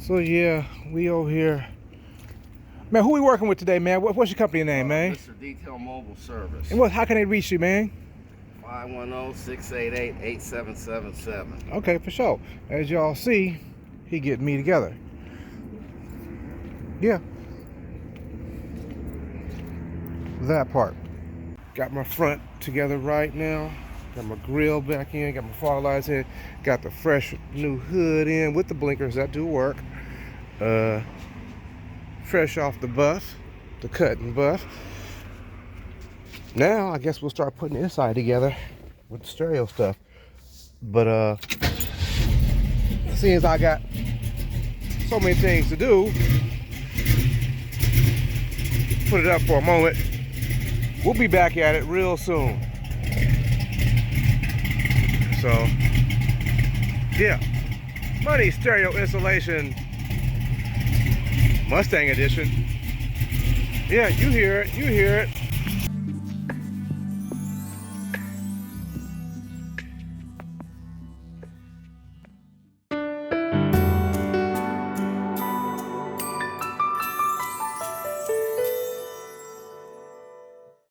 So yeah, we over here. Man, who we working with today, man? What's your company name, man? Mr. Detail Mobile Service. And how can they reach you, man? 510-688-8777. Okay, for sure. As y'all see, he getting me together. Yeah. That part. Got my front together right now. Got my grill back in. Got my fog lights in. Got the fresh new hood in with the blinkers that do work. Fresh off the buff, the cut and buff. Now I guess we'll start putting the inside together with the stereo stuff. But seeing as I got so many things to do, put it up for a moment. We'll be back at it real soon. So yeah, Money Stereo Installation Mustang Edition. Yeah, you hear it, you hear it.